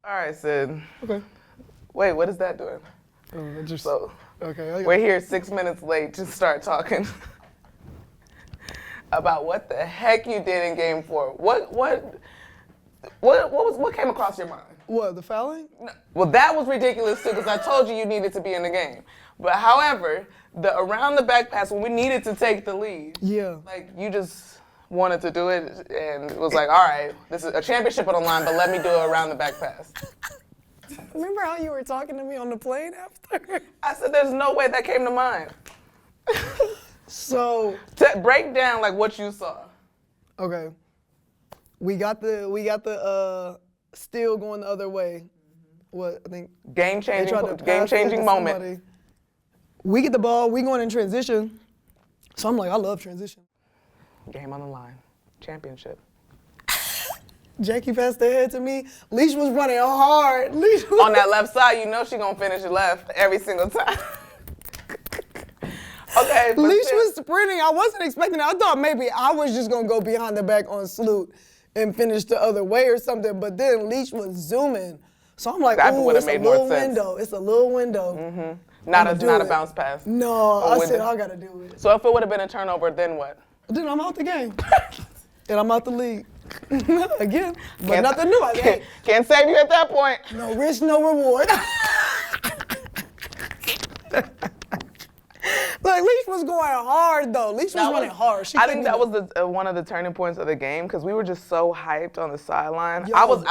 All right, Sid. Okay. Wait, what is that doing? So, Okay. we're here 6 minutes late to start talking about what the heck you did in Game 4. What came across your mind? What, the fouling? No, well, that was ridiculous too, because I told you needed to be in the game. But however, the around the back pass when we needed to take the lead. Yeah. Like you just wanted to do it and it was like, all right, this is a championship on the line, but let me do it around the back pass. Remember how you were talking to me on the plane after? I said, there's no way that came to mind. So. Break down like what you saw. Okay. We got the steal going the other way. What I think. Game changing moment. Somebody. We get the ball. We going in transition. So I'm like, I love transition. Game on the line. Championship. Jackie passed the head to me. Leash was running hard. On that left side, you know she gonna finish it left every single time. Okay. Leash was sprinting. I wasn't expecting it. I thought maybe I was just gonna go behind the back on Sloot and finish the other way or something. But then Leash was zooming. So I'm like, ooh, it's a little window. It's a little window. Mm-hmm. Not a bounce pass. No, I said I gotta do it. So if it would have been a turnover, then what? Then I'm out the game. And I'm out the league. Again, but nothing new. Can't save you at that point. No risk, no reward. Like, Leash was going hard, though. Leash was running hard. I think that was one of the turning points of the game because we were just so hyped on the sideline. Yo, I was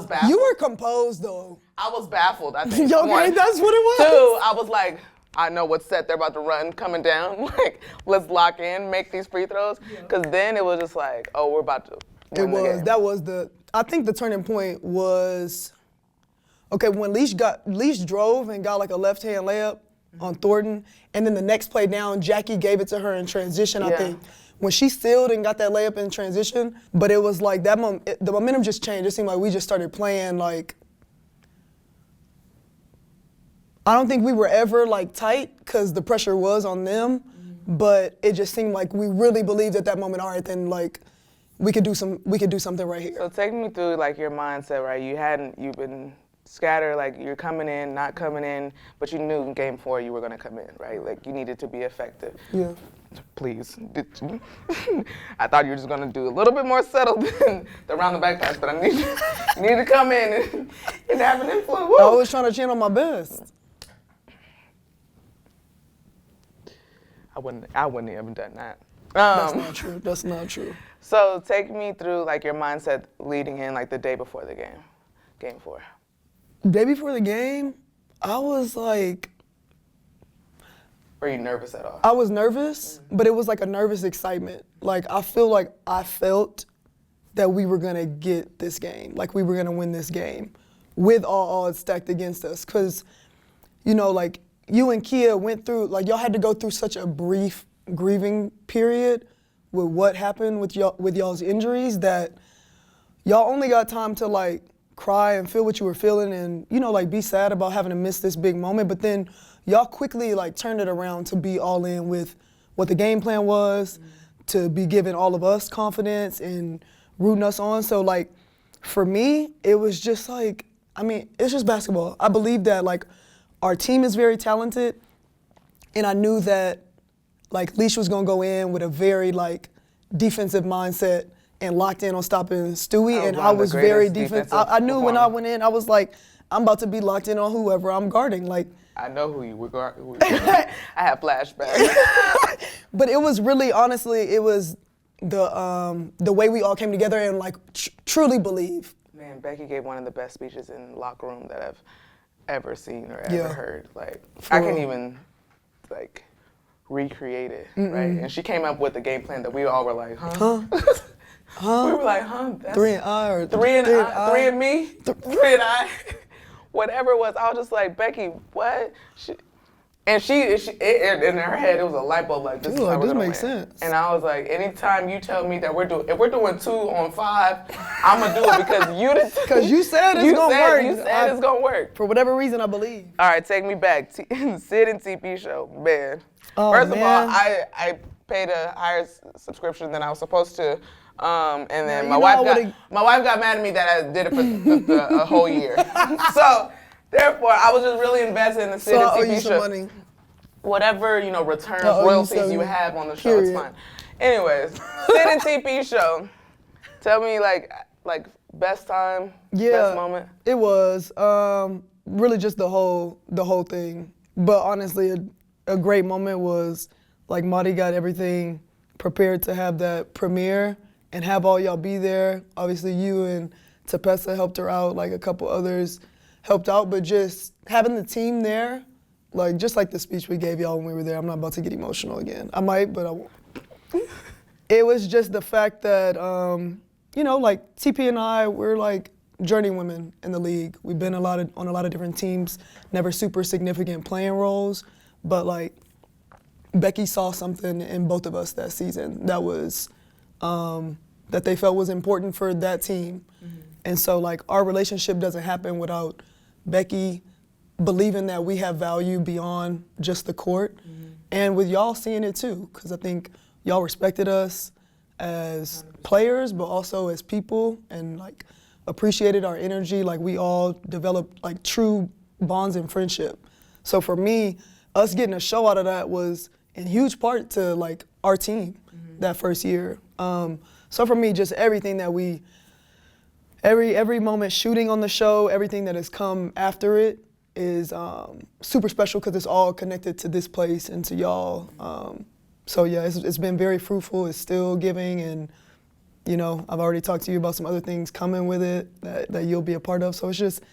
baffled. You were composed, though. I was baffled, I think. Okay, that's what it was. Two, I was like, I know what set they're about to run coming down. Like, let's lock in, make these free throws. Because then it was just like, oh, we're about to win the game. That was I think the turning point was, okay, when Leash drove and got like a left-hand layup on Thornton, and then the next play down, Jackie gave it to her in transition, I think. When she sealed and got that layup in transition, but it was like the momentum just changed. It seemed like we just started playing like, I don't think we were ever like tight because the pressure was on them, but it just seemed like we really believed at that moment, all right, then like we could do something right here. So take me through like your mindset, right? You've been scattered, like you're coming in, not coming in, but you knew in Game 4 you were gonna come in, right? Like you needed to be effective. Yeah. Please. I thought you were just gonna do a little bit more settled than the round the back pass, but you need to come in and have an influence. Woo. I was trying to channel my best. I wouldn't have even done that. That's not true. So take me through like your mindset leading in like the day before the game, Game 4. Day before the game, I was like. Were you nervous at all? I was nervous, but it was like a nervous excitement. Like I felt that we were gonna get this game, like we were gonna win this game, with all odds stacked against us. Cause, you know, like you and Kia went through, like y'all had to go through such a brief grieving period with what happened with y'all's injuries that y'all only got time to like cry and feel what you were feeling and, you know, like be sad about having to miss this big moment. But then y'all quickly like turned it around to be all in with what the game plan was, to be giving all of us confidence and rooting us on. So like for me, it was just like, I mean, it's just basketball. I believe that like our team is very talented, and I knew that like Leash was gonna go in with a very like defensive mindset and locked in on stopping Stewie, and I was very defensive. I knew when I went in, I was like, I'm about to be locked in on whoever I'm guarding. Like, I know who you were guarding. I have flashbacks. But it was really, honestly, it was the way we all came together and like truly believe. Man, Becky gave one of the best speeches in the locker room that I've ever seen or ever heard. Like, I can't even like recreate it, right? And she came up with a game plan that we all were like, huh? We were like, huh? That's three and I, or three and me, three and I. Whatever it was, I was just like, Becky, what? In her head, it was a light bulb like, this is how we're gonna makes win. sense. And I was like, anytime you tell me that if we're doing 2 on 5, I'm gonna do it because you said it's gonna work. You said it's gonna work. For whatever reason, I believe. All right, take me back. Sid and TP show, man. Oh, First of all, man. I paid a higher subscription than I was supposed to And then Now, my wife got mad at me that I did it for a whole year. So therefore, I was just really invested in the Sid and TP show. Money. Whatever, returns, royalties you have on the show, it's fine. Anyways, Sid and TP show. Tell me, like best time, best moment. It was really just the whole thing. But honestly, a great moment was like Marty got everything prepared to have that premiere and have all y'all be there. Obviously, you and Tepessa helped her out, like a couple others helped out, but just having the team there, like just like the speech we gave y'all when we were there. I'm not about to get emotional again. I might, but I won't. It was just the fact that, like TP and I, we're like journeywomen in the league. We've been on a lot of different teams, never super significant playing roles, but like Becky saw something in both of us that season that was, that they felt was important for that team. Mm-hmm. And so like our relationship doesn't happen without Becky believing that we have value beyond just the court, and with y'all seeing it too, because I think y'all respected us as players, but also as people, and like appreciated our energy. Like we all developed like true bonds and friendship. So for me, us getting a show out of that was in huge part to like our team that first year. So for me, just everything that every moment shooting on the show, everything that has come after it is super special because it's all connected to this place and to y'all. So yeah, it's been very fruitful. It's still giving, and I've already talked to you about some other things coming with it that you'll be a part of. So it's just,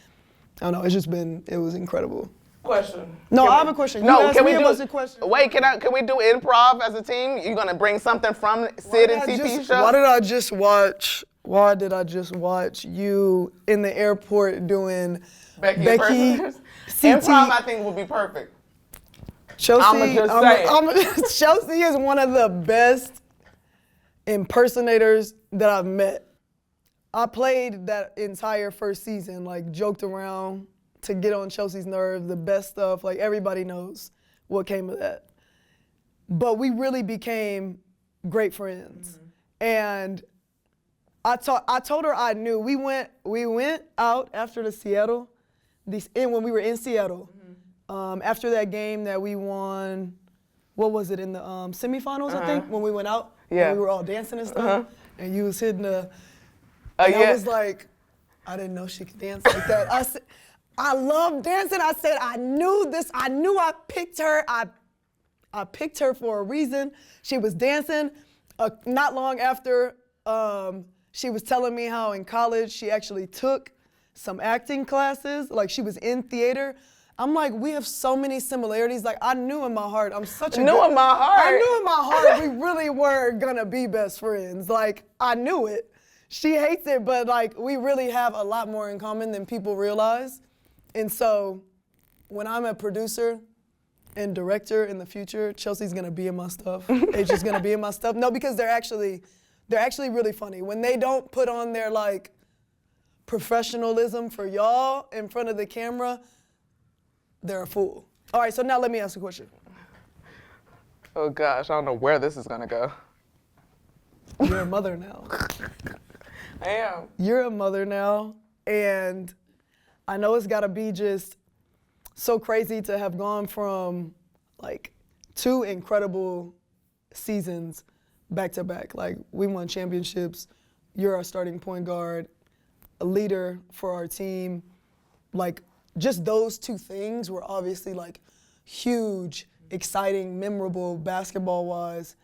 I don't know, it was incredible. Question. No, I have a question. Can we do a question? Wait, can we do improv as a team? You gonna bring something from Sid and TP show? Why did I just watch you in the airport doing Becky Improv, I think, would be perfect. Chelsea, I'ma just say Chelsea is one of the best impersonators that I've met. I played that entire first season, like joked around to get on Chelsea's nerves, the best stuff. Like everybody knows what came of that. But we really became great friends. And I told her I knew. We went out after the Seattle, when we were in Seattle. After that game that we won, what was it, in the semifinals, I think, when we went out? Yeah. And we were all dancing and stuff. And you was hitting the, and I was like, I didn't know she could dance like that. I said, I love dancing. I said, I knew I picked her. I picked her for a reason. She was dancing. Not long after, she was telling me how in college she actually took some acting classes. Like she was in theater. I'm like, we have so many similarities. Like I knew in my heart, I knew in my heart we really were gonna be best friends. Like I knew it. She hates it, but like we really have a lot more in common than people realize. And so when I'm a producer and director in the future, Chelsea's gonna be in my stuff. H is gonna be in my stuff. No, because they're actually really funny. When they don't put on their like professionalism for y'all in front of the camera, they're a fool. All right, so now let me ask a question. Oh gosh, I don't know where this is gonna go. You're a mother now. I am. You're a mother now, and I know it's gotta be just so crazy to have gone from like 2 incredible seasons back to back. Like we won championships, you're our starting point guard, a leader for our team. Like just those 2 things were obviously like huge, exciting, memorable basketball-wise.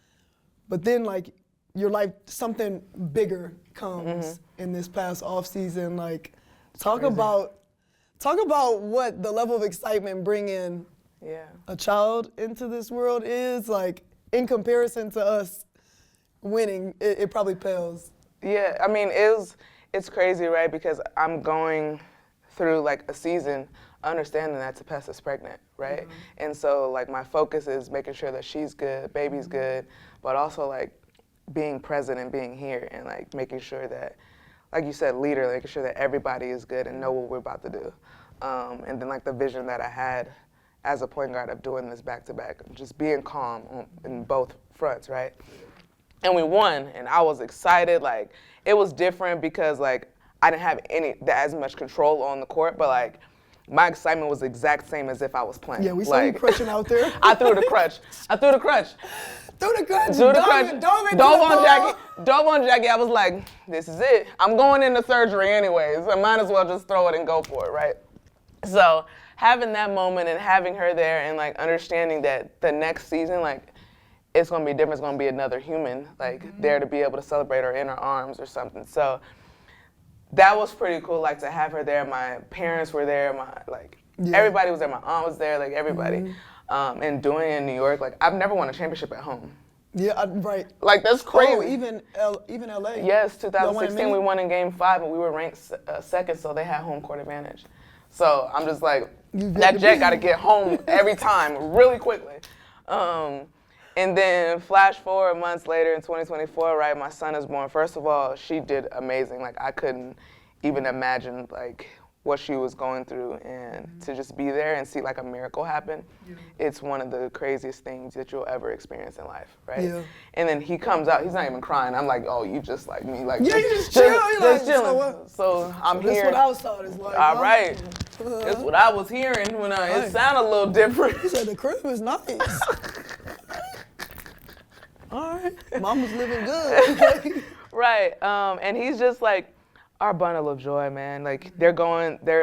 But then like your life, something bigger comes in this past off season. Like talk about what the level of excitement bringing a child into this world is. Like in comparison to us winning, it probably pales. Yeah, I mean it's crazy, right? Because I'm going through like a season understanding that Tepessa's pregnant, right? And so like my focus is making sure that she's good, baby's good, but also like being present and being here and like making sure that, like you said, leader, making sure that everybody is good and know what we're about to do. And then like the vision that I had as a point guard of doing this back to back, just being calm in both fronts, right? and we won, and I was excited. Like, it was different because like I didn't have as much control on the court, but like my excitement was the exact same as if I was playing. Yeah, we saw you crushing out there. I threw the crutch. Threw the crutch. Dove on Jackie. I was like, this is it. I'm going into surgery anyways. I might as well just throw it and go for it, right? So having that moment and having her there and like understanding that the next season, like, it's gonna be different. It's gonna be another human, like, there to be able to celebrate her in her arms or something. So that was pretty cool, like, to have her there. My parents were there. Everybody was there. My aunt was there. Like, everybody. And doing it in New York, like, I've never won a championship at home. Yeah, right. Like, that's crazy. Oh, even LA. Yes, 2016 we won in Game 5, and we were ranked second, so they had home court advantage. So I'm just like, that jet got to get home every time really quickly. And then flash forward months later in 2024, right, my son is born. First of all, she did amazing. Like, I couldn't even imagine, like, what she was going through, and to just be there and see like a miracle happen, it's one of the craziest things that you'll ever experience in life, right? Yeah. And then he comes out, he's not even crying. I'm like, oh, you just like me, like, yeah, you just chill, just chilling. So I'm here. That's what I was taught. Is like, all right, that's what I was hearing when it sounded a little different. He said the crib is nice. All right, mama's living good. Right, and he's just like our bundle of joy, man. Like, they're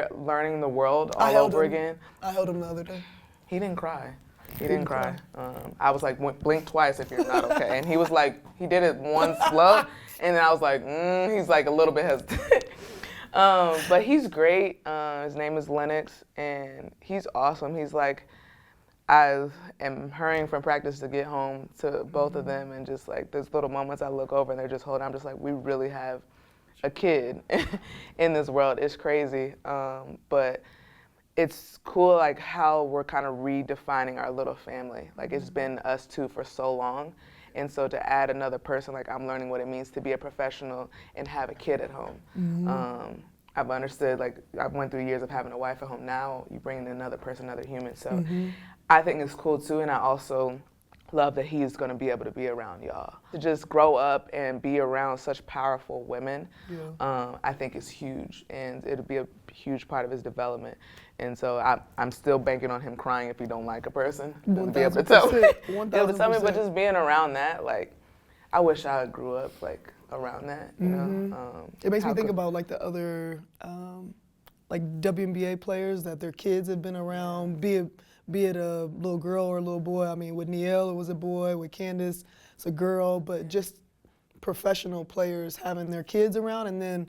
learning the world all over again. I held him the other day. He didn't cry. He didn't cry. I was like, blink twice if you're not okay. And he was like, he did it once slow, and then I was like, he's like a little bit hesitant. But he's great. His name is Lennox, and he's awesome. He's like, I am hurrying from practice to get home to both of them, and just like those little moments I look over and they're just holding. I'm just like, we really have a kid in this world. It's crazy, but it's cool, like, how we're kind of redefining our little family. Like, it's been us two for so long, and so to add another person, like, I'm learning what it means to be a professional and have a kid at home. I've understood, like, I've went through years of having a wife at home. Now you bring in another person, another human. So I think it's cool too, and I also love that he's going to be able to be around y'all. To just grow up and be around such powerful women, I think is huge, and it'll be a huge part of his development. And so I'm still banking on him crying if he don't like a person. Be able to tell me. Be able to tell me, but just being around that, like, I wish I grew up like around that. You know, it makes me think about like the other like WNBA players that their kids have been around, be it a little girl or a little boy. I mean, with Niele, it was a boy. With Candace, it's a girl. But just professional players having their kids around, and then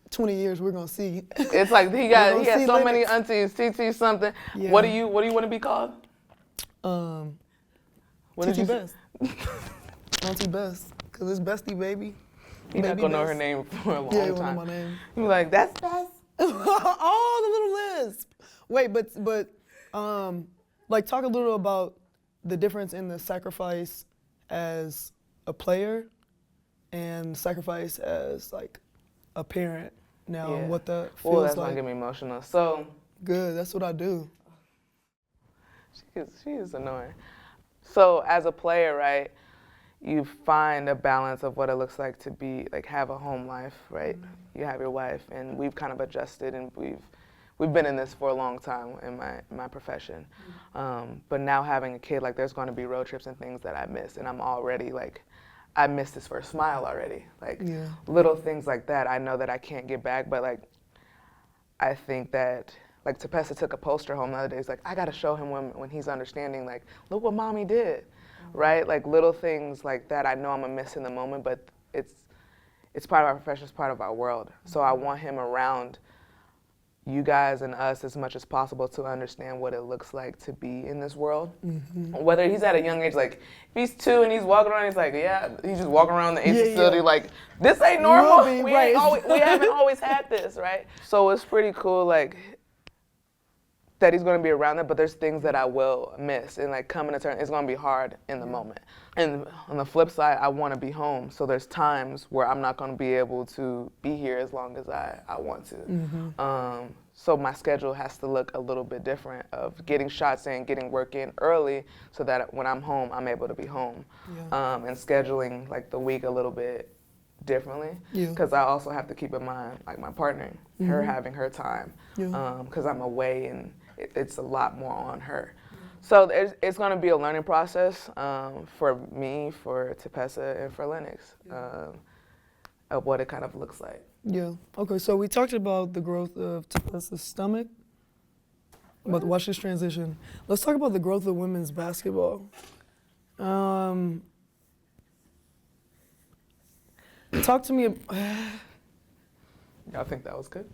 20 years we're gonna see. It's like he has so many aunties. TT something. Yeah. What do you want to be called? TT Best. Auntie Best, cause it's Bestie baby. You're not gonna know her name for a long time. Yeah, know my name. You're like, that's Best. Oh, the little lisp. Wait, but like, talk a little about the difference in the sacrifice as a player and sacrifice as like a parent now, and what that feels like. That's gonna get me emotional. So good, that's what I do. She is annoying. So as a player, right, you find a balance of what it looks like to be, like, have a home life, right? You have your wife, and we've kind of adjusted, and we've been in this for a long time in my profession. But now having a kid, like, there's going to be road trips and things that I miss, and I'm already like, I miss his first smile already. Like, little things like that, I know that I can't get back, but like, I think that, like, Tepessa took a poster home the other day. It's like, I got to show him when he's understanding, like, look what mommy did, right? Like, little things like that I know I'm going to miss in the moment, but it's part of our profession, it's part of our world. So I want him around you guys and us as much as possible to understand what it looks like to be in this world. Whether he's at a young age, like, if he's 2 and he's walking around, he's like, he's just walking around the age facility like, this ain't normal. We haven't always had this, right? So it's pretty cool, like, that he's going to be around that, but there's things that I will miss, and like coming to terms, it's going to be hard in the moment. And on the flip side, I want to be home, so there's times where I'm not going to be able to be here as long as I want to. So my schedule has to look a little bit different of getting shots in, getting work in early, so that when I'm home, I'm able to be home. And scheduling like the week a little bit differently, because I also have to keep in mind like my partner, her having her time, because I'm away and it's a lot more on her. So it's going to be a learning process for me, for Tepessa, and for Lennox, of what it kind of looks like. Yeah. Okay. So we talked about the growth of Tepessa's stomach. But watch this transition. Let's talk about the growth of women's basketball. Talk to me. Y'all think that was good?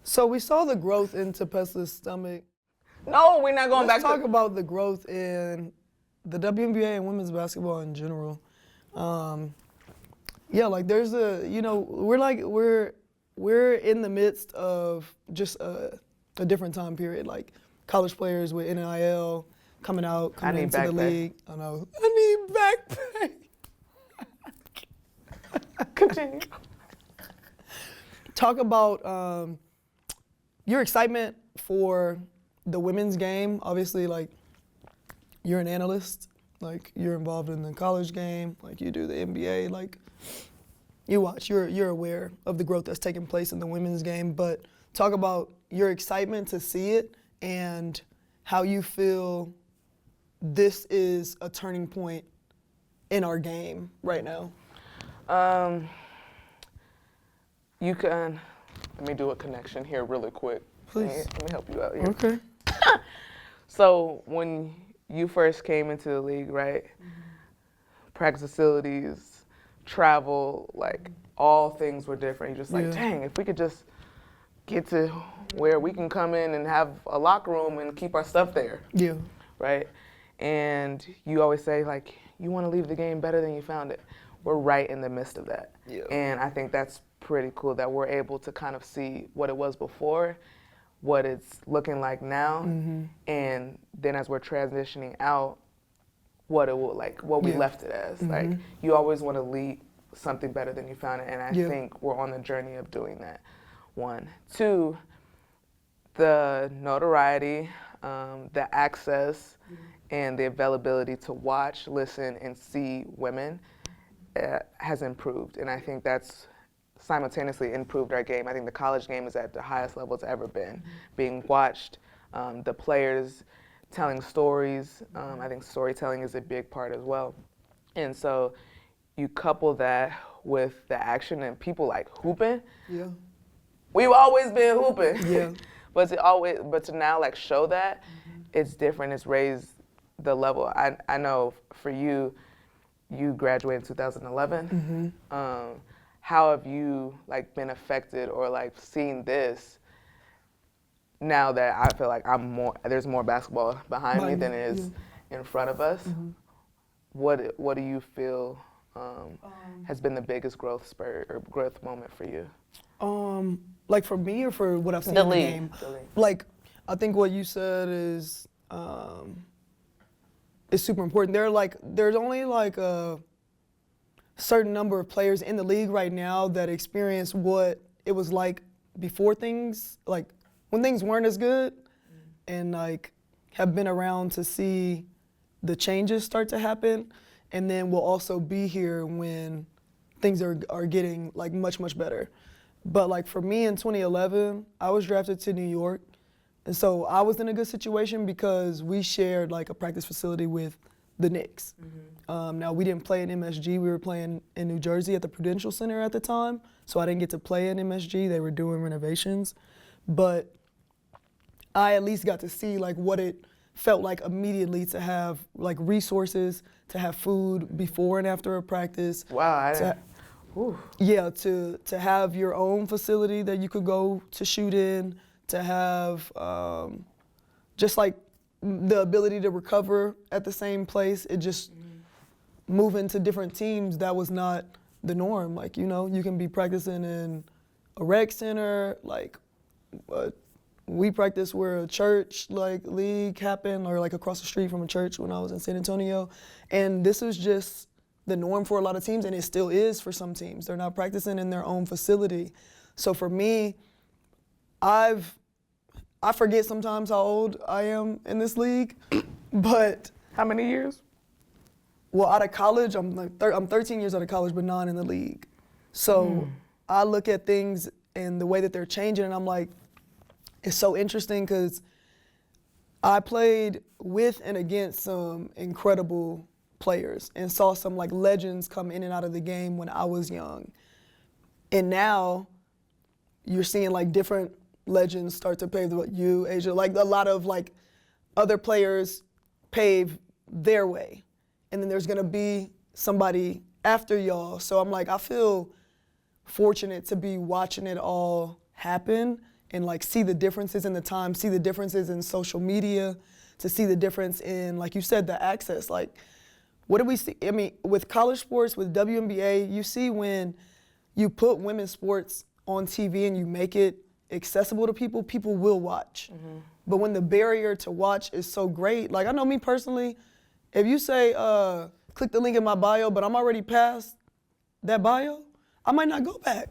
So we saw the growth in Tepessa's stomach. No, we're not going Let's back talk about the growth in the WNBA and women's basketball in general. Yeah, like there's a, we're in the midst of just a different time period. Like college players with NIL coming into the league. I know. I need back pay. Continue. Talk about your excitement for the women's game. Obviously, like, you're an analyst. Like, you're involved in the college game. Like, you do the NBA. Like, you watch. You're aware of the growth that's taking place in the women's game. But talk about your excitement to see it and how you feel this is a turning point in our game right now. Let me do a connection here really quick. Please. Let me help you out here. Okay. So when you first came into the league, right? Practice facilities, travel, like all things were different. You're just like, dang, if we could just get to where we can come in and have a locker room and keep our stuff there. Yeah. Right? And you always say, like, you want to leave the game better than you found it. We're right in the midst of that. Yeah. And I think that's pretty cool that we're able to kind of see what it was before, what it's looking like now, and then as we're transitioning out, what it will what we left it as. Like, you always want to leave something better than you found it, and I think we're on the journey of doing that. 1. 2, the notoriety, the access, and the availability to watch, listen, and see women has improved, and I think that's simultaneously improved our game. I think the college game is at the highest level it's ever been. Being watched, the players telling stories, I think storytelling is a big part as well. And so you couple that with the action and people like hooping. Yeah. We've always been hooping. Yeah. but to now like show that, it's different. It's raised the level. I know for you graduated in 2011. How have you like been affected or like seen this now that I feel like there's more basketball behind me than it is in front of us? What do you feel has been the biggest growth spurt or growth moment for you? Like for me or for what I've seen in the game? Like, I think what you said is super important. There's only like a certain number of players in the league right now that experience what it was like before things, like when things weren't as good, and like have been around to see the changes start to happen, and then we'll also be here when things are getting like much better. But like for me in 2011, I was drafted to New York, and so I was in a good situation because we shared like a practice facility with the Knicks. Now we didn't play in MSG, we were playing in New Jersey at the Prudential Center at the time, so I didn't get to play in MSG, they were doing renovations. But I at least got to see like what it felt like immediately to have like resources, to have food before and after a practice. Wow, to have your own facility that you could go to shoot in, to have just like the ability to recover at the same place. It just moving to different teams, that was not the norm. Like, you can be practicing in a rec center, like we practiced where a church like league happened, or like across the street from a church when I was in San Antonio. And this was just the norm for a lot of teams, and it still is for some teams. They're not practicing in their own facility. So for me, I forget sometimes how old I am in this league, but how many years? Well, out of college, I'm 13 years out of college, but 9 in the league. So I look at things and the way that they're changing, and I'm like, it's so interesting because I played with and against some incredible players and saw some like legends come in and out of the game when I was young. And now you're seeing like different legends start to pave the way. You, Asia, like a lot of like other players pave their way. And then there's gonna be somebody after y'all. So I'm like, I feel fortunate to be watching it all happen and like see the differences in the time, see the differences in social media, to see the difference in, like you said, the access. Like, what do we see? I mean, with college sports, with WNBA, you see when you put women's sports on TV and you make it accessible to people, people will watch. But when the barrier to watch is so great, like I know me personally, if you say, click the link in my bio, but I'm already past that bio, I might not go back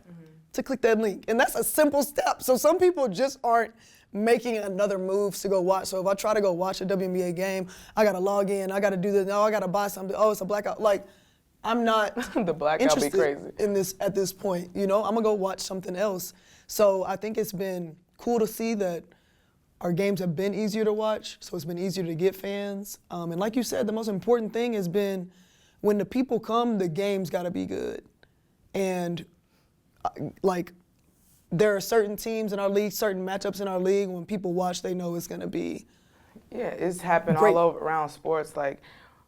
to click that link. And that's a simple step. So some people just aren't making another move to go watch. So if I try to go watch a WNBA game, I gotta log in, I gotta do this, no, I gotta buy something, oh, it's a blackout. Like, I'm not the blackout interested be crazy. in this at this point, you know? I'm gonna go watch something else. So I think it's been cool to see that our games have been easier to watch, so it's been easier to get fans. And like you said, the most important thing has been when the people come, the game's gotta be good. And like, there are certain teams in our league, certain matchups in our league, when people watch, they know it's gonna be Yeah, it's happened great. all over around sports, like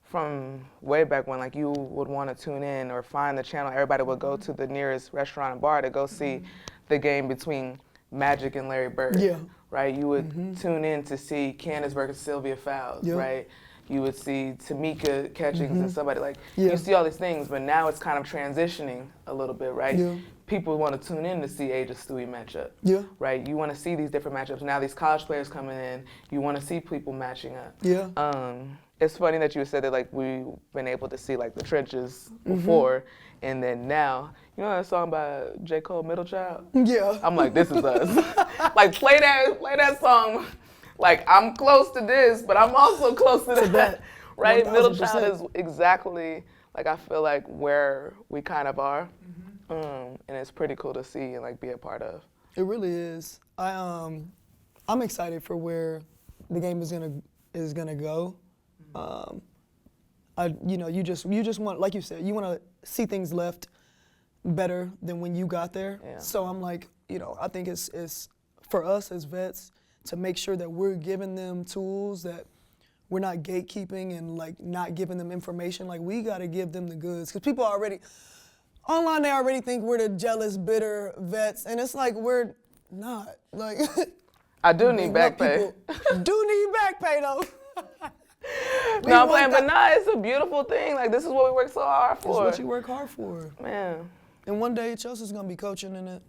from way back when, like you would want to tune in or find the channel, everybody would go to the nearest restaurant and bar to go see the game between Magic and Larry Bird. Yeah. Right? You would tune in to see Candace versus Sylvia Fowles, right? You would see Tamika Catchings and somebody like, you see all these things, but now it's kind of transitioning a little bit, right? Yeah. People want to tune in to see Asia Stewie matchup, right? You want to see these different matchups. Now these college players coming in, you want to see people matching up. It's funny that you said that like we've been able to see like the trenches before, and then now, you know that song by J. Cole, Middle Child? Yeah. I'm like, this is us. Like play that song. Like I'm close to this, but I'm also close to that. Right? 1000%. Middle Child is exactly like I feel like where we kind of are. And it's pretty cool to see and like be a part of. It really is. I'm excited for where the game is gonna go. You just want, like you said, you want to see things left better than when you got there. So I'm like, I think it's for us as vets to make sure that we're giving them tools, that we're not gatekeeping and like not giving them information. Like we got to give them the goods, because people online, they already think we're the jealous, bitter vets, and it's like we're not. Like I do need back pay. Do need back pay though. No, I'm playing, but nah, it's a beautiful thing. Like this is what we work so hard for. It's what you work hard for, man. And one day Chelsea's gonna be coaching in it.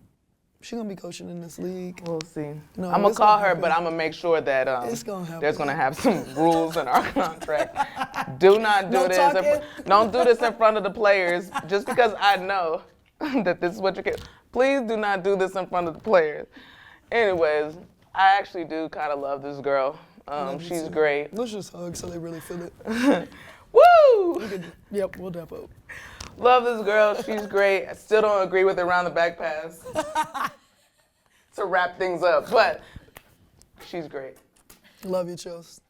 She's gonna be coaching in this league. We'll see. No, I'm gonna call her, but I'm gonna make sure that it's gonna happen. there's gonna have some rules in our contract. Do not do this. Don't do this in front of the players. Just because I know that this is what you can. Please do not do this in front of the players. Anyways, I actually do kind of love this girl. She's great. Let's just hug so they really feel it. Woo! Yep, we'll dap up. Love this girl. She's great. I still don't agree with the around the back pass to wrap things up, but she's great. Love you, Chelsea.